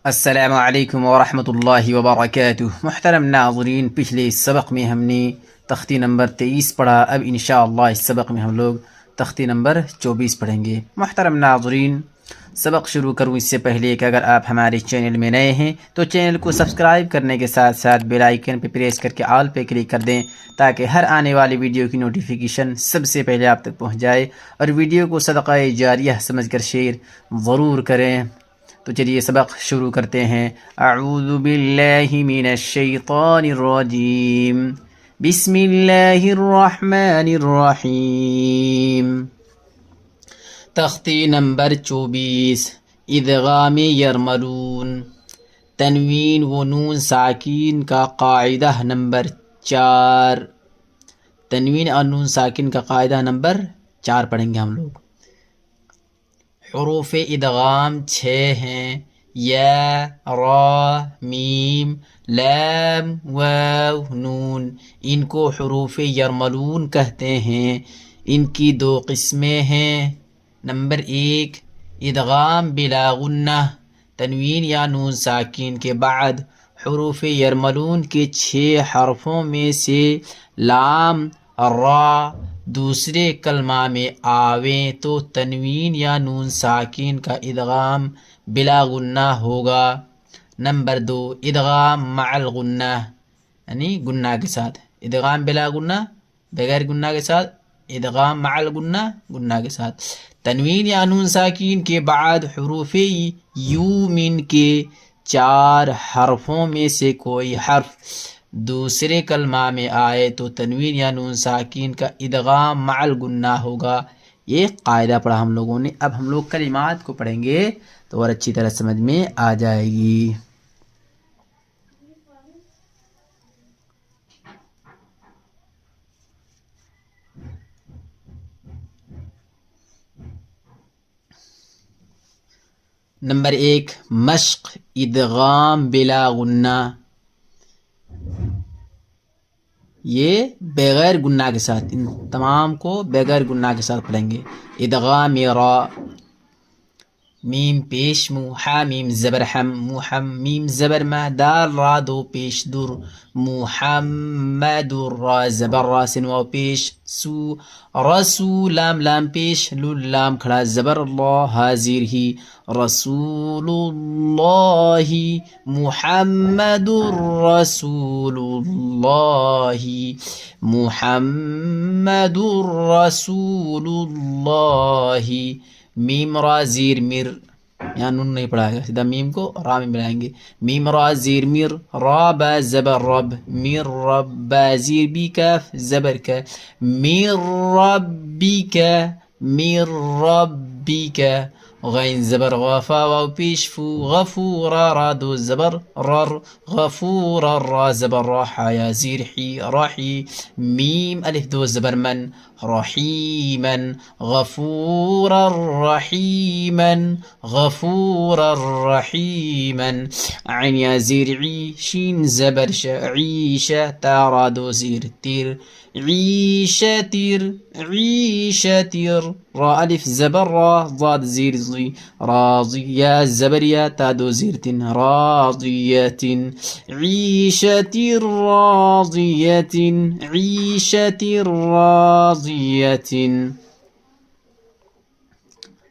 अस्सलामु अलैकुम वरहमतुल्लाहि वबरकातुह। मुहतरम नाज़रीन, पिछले सबक में हमने तख्ती नंबर 23 पढ़ा। अब इंशाअल्लाह इस सबक में हम लोग तख्ती नंबर 24 पढ़ेंगे। मुहतरम नाज़रीन, सबक शुरू करूँ इससे पहले कि अगर आप हमारे चैनल में नए हैं तो चैनल को सब्सक्राइब करने के साथ साथ बेल आइकन पर प्रेस करके ऑल पे क्लिक कर दें, ताकि हर आने वाली वीडियो की नोटिफिकेशन सबसे पहले आप तक पहुँच जाए। और वीडियो को सदक़ा जारियह समझकर शेयर ज़रूर करें। तो चलिए सबक शुरू करते हैं। अऊज़ु बिल्लाहि मिनश शैतानिर रजीम, बिस्मिल्लाहिर रहमानिर रहीम। तख्ती नंबर 24, इदगाम यरमलून। तनवीन व नून साकिन का कायदा नंबर 4। तनवीन और नून साकिन का कायदा नंबर 4 पढ़ेंगे हम लोग। हुरूफ इदगाम 6 हैं। या, रा, मीम, लाम, वाव, नून। इनको हुरूफ यरमलून कहते हैं। इनकी 2 किस्में हैं। नंबर 1, इदगाम बिला गुन्ना। तनवीन या नून साकिन के बाद हुरूफ यरमलून के 6 हरफों में से लाम, रा दूसरे कलमा में आवें तो तनवीन या नून साकिन का इदगाम बिला गुन्ना होगा। नंबर 2, इदगाम मअल गुन्ना, यानी गुन्ना के साथ। इदगाम बिला गुन्ना बगैर गुन्ना के साथ, इदगाम मअल गुन्ना गुन्ना के साथ। तनवीन या नून साकिन के बाद हुरूफ यूमिन के 4 हरफों में से कोई हर्फ दूसरे कलमा में आए तो तनवीन या नून साकिन का इदगाम मअल गुन्ना होगा। ये कायदा पढ़ा हम लोगों ने। अब हम लोग कलिमात को पढ़ेंगे तो और अच्छी तरह समझ में आ जाएगी। नंबर 1, मश्क इदगाम बिला गुन्ना। ये बगैर गुन्ना के साथ, इन तमाम को बगैर गुन्ना के साथ पढ़ेंगे। इदगाम रा, मीम पेश मु, हा मीम ज़बर हम, मुहम मीम ज़बर मा, दाल रा दो पेश दुर, मुहम्मदुर रा ज़बर रा सिन वाव पेश सू, रसू लाम लाम पेश लुल लाम खड़ा ज़बर अल्लाह हाजिर ही, रसूलुल्लाही मुहम्मदुर रसूलुल्लाही, मुहम्मदुर रसूलुल्लाही। मीम रा जीर मिर, यहाँ नून नहीं पढ़ाएगा, सीधा मीम को रा में मिलाएंगे। मीम रा जीर मिर, रा बा ज़बर रब, मिर रब जीर बी कफ ज़बर का, मिर रब्बी का, मिर रब्बी का। गैन ज़बर गफा वाव पेश फू, गफूरा रा दो ज़बर रर, गफूरा रा ज़बर रा या जीर ही राही। मीम अलिफ दो ज़बर मन, रहीमन, गफूरा रहीमन, गफूरा रहीमन। ऐन या जीर ई, शीन ज़बर श, ईशा तारा दो जीर तिर, ईशतिर, ईशतिर। रा अलिफ ज़बर रा ज़ाद जीर ज़ी, राज़िया ज़बर या ता दो जीर तिन, राज़ियतिन, ईशतिर राज़ियतिन, ईशतिर राज़ियतिन।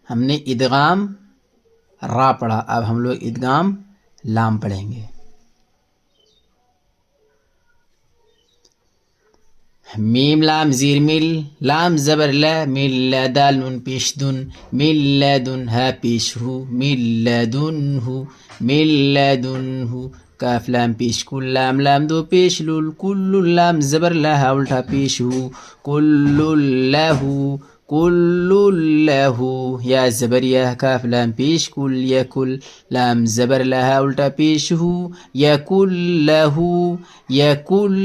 हमने इदगाम रा पढ़ा, अब हम लोग इदगाम लाम पढ़ेंगे। मीम लाम जीर मिल, लाम ज़बर ला, मिल ला दाल नून पेश दुन, मिल लदुन हा पेश हु, मिल लदुनहु, मिल लदुनहु। काफ लाम पेश कुल, लाम लाम दो पेश लुल, कुल्लु लाम ज़बर ला हा उल्टा पेश हु, कुल्लु लहु, कुल्लु लहु। या ज़बर या काफ लाम पेश कुल, या कुल लाम ज़बर ला हा उल्टा पेश हु, या कुल लहु, या कुल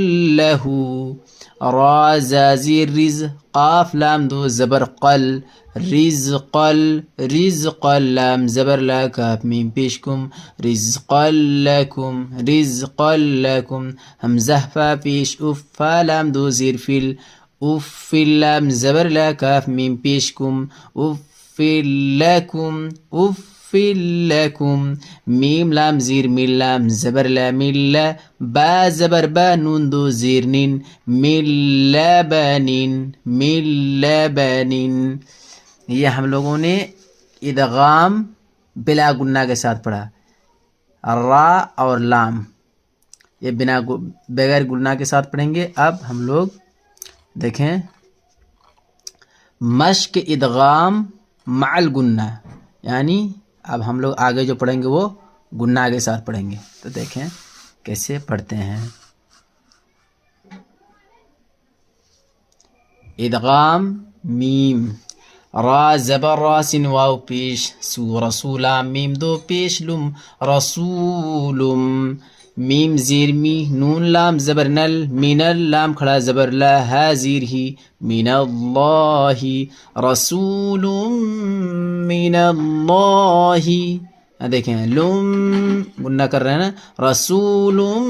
लहु। रा ज़ाज़ीर रिज़, काफ लाम दो ज़बर कल, रिज़क़ल, रिज़क़ल लाम ज़बर ला काफ मीम पेश कुम, रिज़क़ल लकुम, रिज़क़ल लकुम। हमज़ा फा पेश उफ़, फा लाम दो ज़ीर फिल, उफ़्फ़िल लाम ज़बर ला काफ मीम पेश कुम, उफ़्फ़िल लकुम, उफ़्फ़िल उफ़्फ़िल लकुम। मीम लाम ज़ीर मिल लाम ज़बर ला मिल्ला, बा ज़बर बा नून दो ज़ीर निन, मिल्लबनिन मिल्लबनिन। ये हम लोगों ने इदगाम बिला गुन्ना के साथ पढ़ा। रा और लाम ये बगैर गुन्ना के साथ पढ़ेंगे। अब हम लोग देखें मश्क इदगाम माल गुन्ना, यानी अब हम लोग आगे जो पढ़ेंगे वो गुन्ना के साथ पढ़ेंगे। तो देखें कैसे पढ़ते हैं। इदगाम मीम, रा ज़बर रा सिन वाव पेश, सू रसूला मीम दो पेश लुम रसूलुम। मीम ज़ीर मी, नून लाम ज़बर नल, मिनल लाम खड़ा ज़बर ला, हा ज़ीर ही, मिनल्लाहि रसूलुम मिनल्लाहि। देखें लुम गुन्ना कर रहे हैं ना, रसूलुम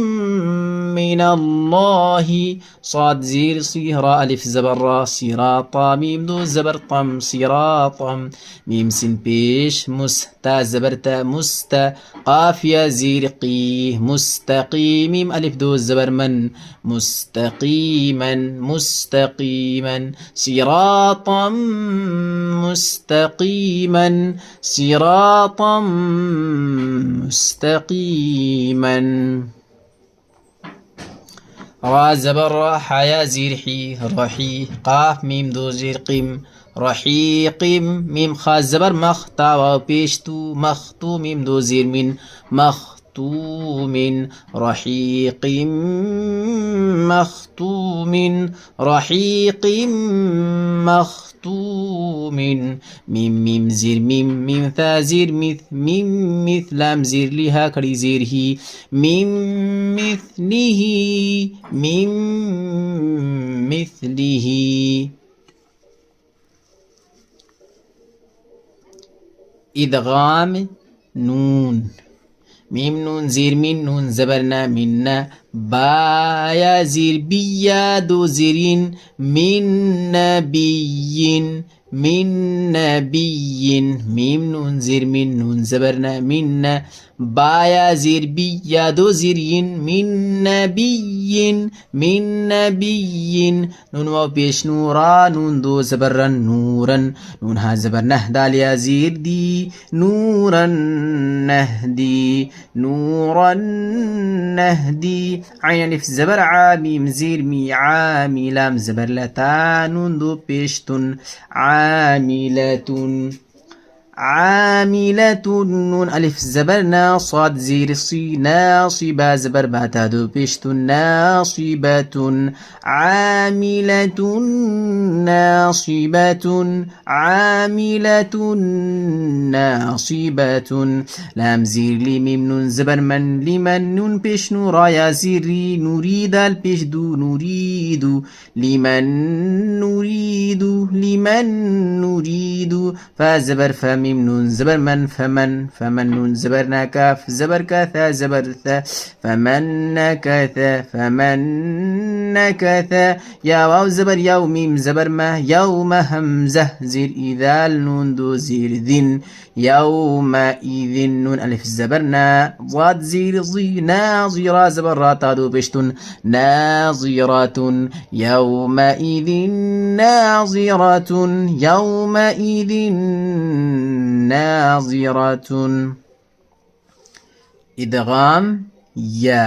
मिनल्लाहि। साद ज़ीर सी रा अलिफ ज़बर रा, सिराता मीम दो ज़बर तम, सिरातम। मीम सिन पेश, मुस्ता ज़बर ता, मुस्ता। काफ या ज़ीर की, मुस्तकी मीम अलिफ दो ज़बर मन, मुस्तकीमन मुस्तकीमन। सिरातम मुस्तकीमन सिरातम मुस्तकीमन। रा ज़बर रा, हाया ज़ीर ही, रही। काफ मीम दो ज़ीर क़िम, रहीक़िम। मीम खा ज़बर मख, ता वाव पेश तू, मख्तू मीम दो ज़ीर मिन, मख्तूमिन। रहीक़िम मख्तूमिन रहीक़िम मख्तूमिन। मीम मीम ज़ीर मीम, मीम था ज़ीर मिथ, मीम मिथ लाम ज़ीर लिहा खड़ी ज़ीर ही, मीम मिथलिही मीम मिथलिही। इदगाम नून, मीम नून ज़ीर मिन, नून ज़बर ना मिन्ना, बाया ज़ीर बिया दो ज़ीरिन, मिन नबिय्यिन मिन नबिय्यिन। मीम नून ज़ीर मिन, नून ज़बर ना मिन्ना, बाया ज़ीर बिया दो ज़ीरिन, मिन नबिय्यिन मिन नबिय्यिन। नून वाव पेश नूरा, नून दो ज़बर रन, नूरन। नून हा ज़बर नह, दाल या ज़ीर दी, नूरन नहदी नूरन नहदी। आइन अलिफ ज़बर आ, मीम ज़ीर मी, आमी लाम ज़बर लता, नून दो पेश तुन, आमिलतुन आमिलतुन। नून अलिफ ज़बर ना, साद ज़ीर सी, नासिबा ज़बर बाता दो पेश तुन, नासिबतुन। आमिलतुन नासिबतुन आमिलतुन नासिबतुन। लाम ज़ीर ली मीम नून ज़बर मन, लिमन नून पेश नूरा या ज़ीरी, नूरी दाल पेश दू, नूरीदू लिमन नूरीदू लिमन नूरीदू। फा ज़बर फा मीम नून ज़बर मन, फमन फमन नून ज़बर ना, काफ ज़बर का, था ज़बर था, फमन नकथा फमन नकथा। या वाव ज़बर याव, मीम ज़बर मा, यौम हमज़ह ज़ीर इदाल, नून दो ज़ीर दिन, यौमइज़िन। नून अलिफ ज़बर ना, ज़ाद ज़ीर ज़ी, नाज़िरा ज़बर रा ता दो पेशतुन, नाज़िरतुन। यौमइज़िन नाज़िरतुन यौमइज़िन नाज़िरतुन। इदगाम या,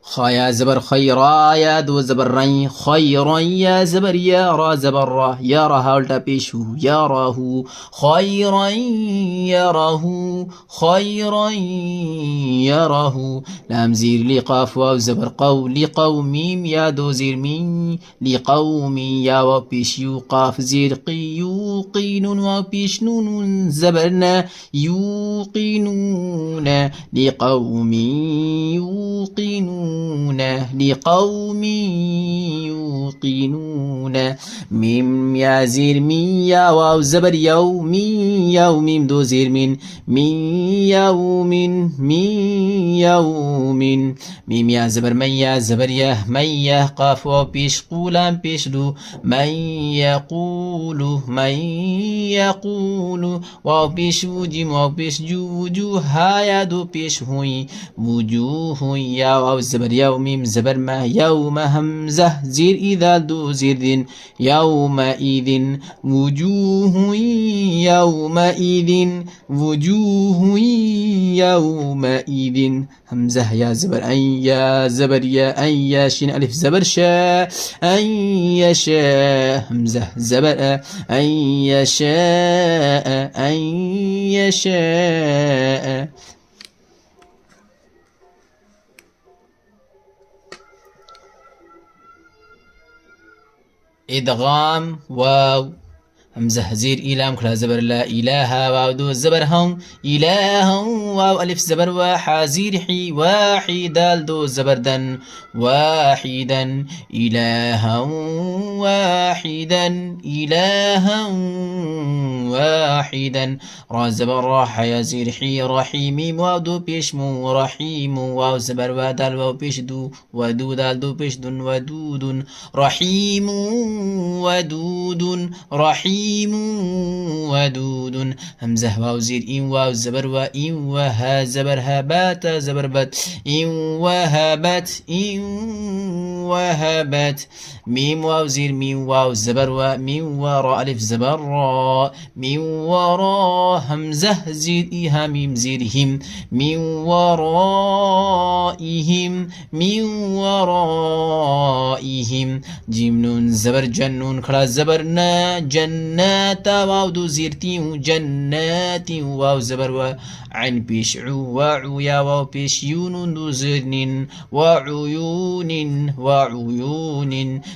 खाया ज़बर खैरा, या दो ज़बर रई, खैरन या ज़बर या, रा ज़बर रा, या रहा उल्टा पेशू, या राहू, खैरन या राहू खैरन या राहू। लाम ज़ीर ली, काफ वाव ज़बर कौ, ली कौ मीम, या दो ज़ीर मी, ली कौमी, या वाव पेशयू, काफ ज़ीर की, यू يوقنون واو بيش نون زبرنا يوقنون لقوم يوقنون لقوم يوقنون ميم يا زير مي يا واو زبر يوم يوم دو زير من يوم ميم يا زبر من يا زبر يه من يه قاف واو بيش قولان بيش دو من يقول واو بيش وجيم واو بيش جو وجوه هايا دو بيش هوي وجوه يا واو زبر يوم زبر ما يوم همزة زير إذا دو زير دين يومئذ وجوه يومئذ همزة يا زبر أن يا زبر يا أن يا شين ألف زبر شاء أن يشاء همزة زبر أن يشاء إدغام واو همزة زير إلام كلا زبر لا إله واو دو زبر هم إله واو ألف زبر وحازير حي واحد دال دو زبر دن واحدا إلها واحدا را زبر راح يا زير حي رحيم واو دو بيشمو رحيم واو زبر ودال واو بيش دو ودو دال دو بيش دن ودود رحيم ودود همزة واو زير إن واو زبر وإن وها زبر هبات زبر بت إن وهبت ميم واو زير ميم واو زبر ومن وراء ألف زبر را من وراء همزة زير إيها ميم زيرهم من ورائهم جيم نون زبر جنون كلا زبرنا جنات واو دو زيرتي جنات واو زبر وعن بيش عو وعو يا واو بيش يون دو زرن وعيون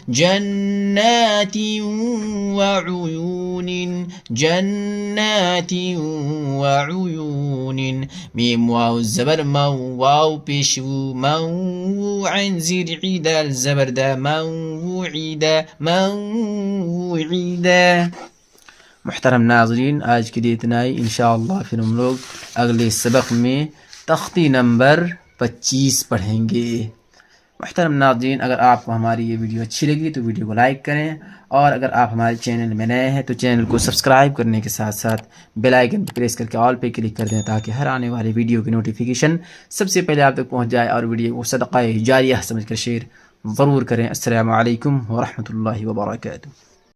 جنات وعيون ميم واو الزبر مو واو بيش مو عن زير عيدا الزبر دا موعدا محترم नाज़रीन, आज के लिए इतना ही. इंशाअल्लाह फिर हम लोग अगले सबक में तख्ती नंबर 25 पढ़ेंगे. मुहतरम नाज़रीन, अगर आपको हमारी ये वीडियो अच्छी लगी तो वीडियो को लाइक करें, और अगर आप हमारे चैनल में नए हैं तो चैनल को सब्सक्राइब करने के साथ साथ बेल आइकन पर प्रेस करके ऑल पे क्लिक कर दें, ताकि हर आने वाले वीडियो की नोटिफिकेशन सबसे पहले आप तक पहुँच जाए. और वीडियो को सदक़ा जारिया समझकर शेयर ज़रूर करें. अस्सलामु अलैकुम व रहमतुल्लाहि व बरकातुहू.